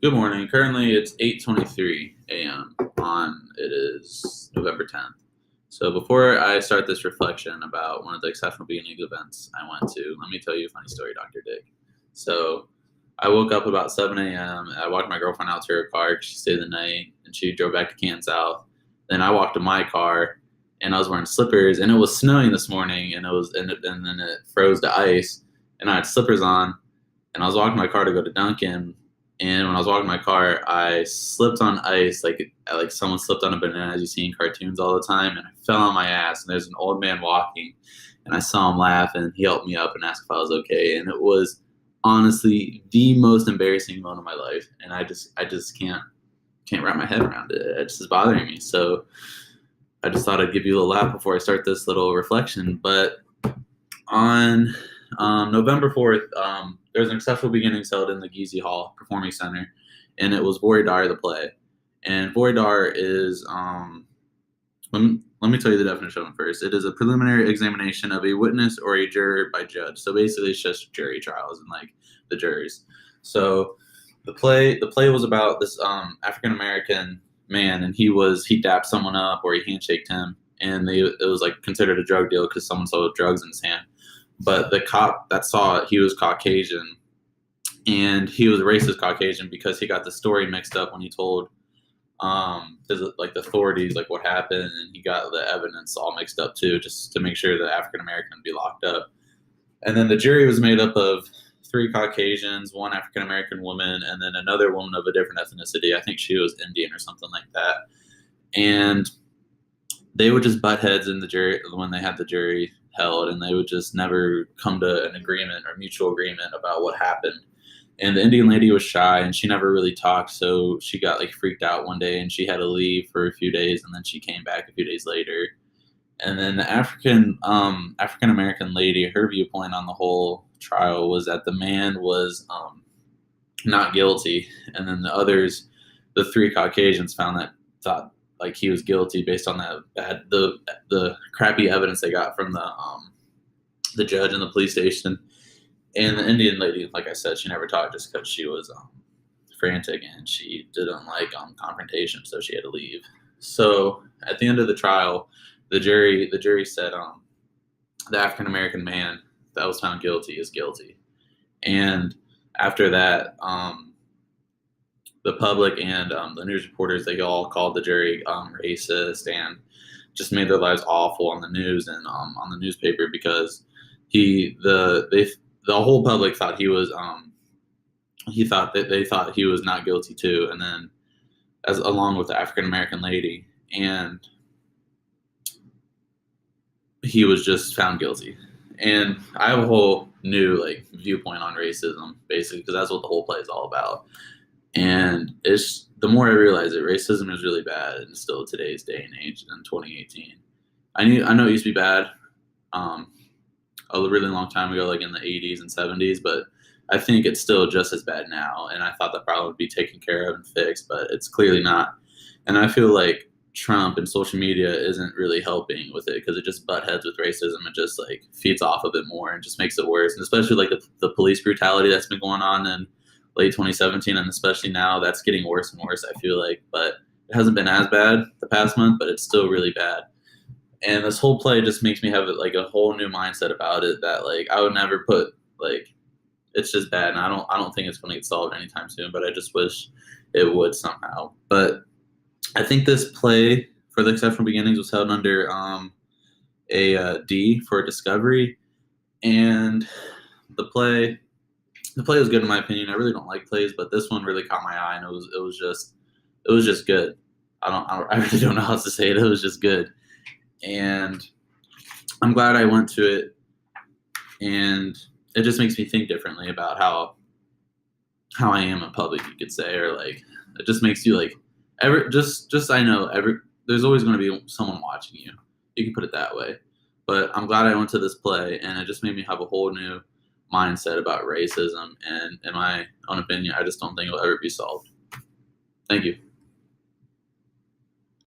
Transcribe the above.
Good morning. Currently, it's 8:23 a.m. It is November 10th. So before I start this reflection about one of the exceptional beginning events I went to, let me tell you a funny story, Dr. Dick. So I woke up about 7 a.m. I walked my girlfriend out to her car 'cause she stayed the night, and she drove back to Canton South. Then I walked to my car, and I was wearing slippers, and it was snowing this morning, and then it froze to ice, and I had slippers on, and I was walking my car to go to Dunkin'. And when I was walking my car, I slipped on ice, like someone slipped on a banana, as you see in cartoons all the time, and I fell on my ass. And there's an old man walking, and I saw him laugh, and he helped me up and asked if I was okay. And it was honestly the most embarrassing moment of my life, and I just can't wrap my head around it. It just is bothering me. So I just thought I'd give you a little laugh before I start this little reflection. But on November 4th, there was an exceptional beginnings held in the Giese Hall Performing Center, and it was Voridar the play. And Voridar is, let me tell you the definition of it first. It is a preliminary examination of a witness or a juror by judge. So basically, it's just jury trials and like the juries. So the play was about this African American man, and he dapped someone up or he handshaked him, and it was like considered a drug deal because someone sold drugs in his hand. But the cop that saw it, he was Caucasian, and he was a racist Caucasian because he got the story mixed up when he told the authorities like what happened, and he got the evidence all mixed up too, just to make sure that African American would be locked up. And then the jury was made up of three Caucasians, one African American woman, and then another woman of a different ethnicity. I think she was Indian or something like that. And they would just butt heads in the jury when they had the jury held, and they would just never come to an agreement or mutual agreement about what happened. And the Indian lady was shy, and she never really talked, so she got like freaked out one day, and she had to leave for a few days, and then she came back a few days later. And then the African American lady, her viewpoint on the whole trial was that the man was not guilty, and then the three Caucasians thought like he was guilty based on the crappy evidence they got from the judge in the police station. And the Indian lady, like I said, she never talked just because she was frantic and she didn't like confrontation, so she had to leave. So at the end of the trial, the jury said the African American man that was found guilty is guilty. And after that, the public and the news reporters, they all called the jury racist and just made their lives awful on the news and on the newspaper because the whole public thought they thought he was not guilty too, and then along with the African American lady, and he was just found guilty. And I have a whole new like viewpoint on racism, basically, because that's what the whole play is all about. And it's the more I realize it, racism is really bad in still today's day and age in 2018. I know it used to be bad a really long time ago, like in the 80s and 70s, but I think it's still just as bad now. And I thought that problem would be taken care of and fixed, but it's clearly not. And I feel like Trump and social media isn't really helping with it because it just butt heads with racism. It just like feeds off of it more and just makes it worse. And especially like the police brutality that's been going on in late 2017, and especially now, that's getting worse and worse, I feel like. But it hasn't been as bad the past month, but it's still really bad. And this whole play just makes me have like a whole new mindset about it that like I would never put like it's just bad, and I don't think it's going to get solved anytime soon. But I just wish it would somehow. But I think this play for the exceptional beginnings was held under a D for discovery, and the play was good in my opinion. I really don't like plays, but this one really caught my eye, and it was just good. I really don't know how else to say it. It was just good, and I'm glad I went to it, and it just makes me think differently about how I am in public, you could say, or like it just makes you like I know there's always going to be someone watching you. You can put it that way, but I'm glad I went to this play, and it just made me have a whole new mindset about racism, and in my own opinion, I just don't think it'll ever be solved. Thank you.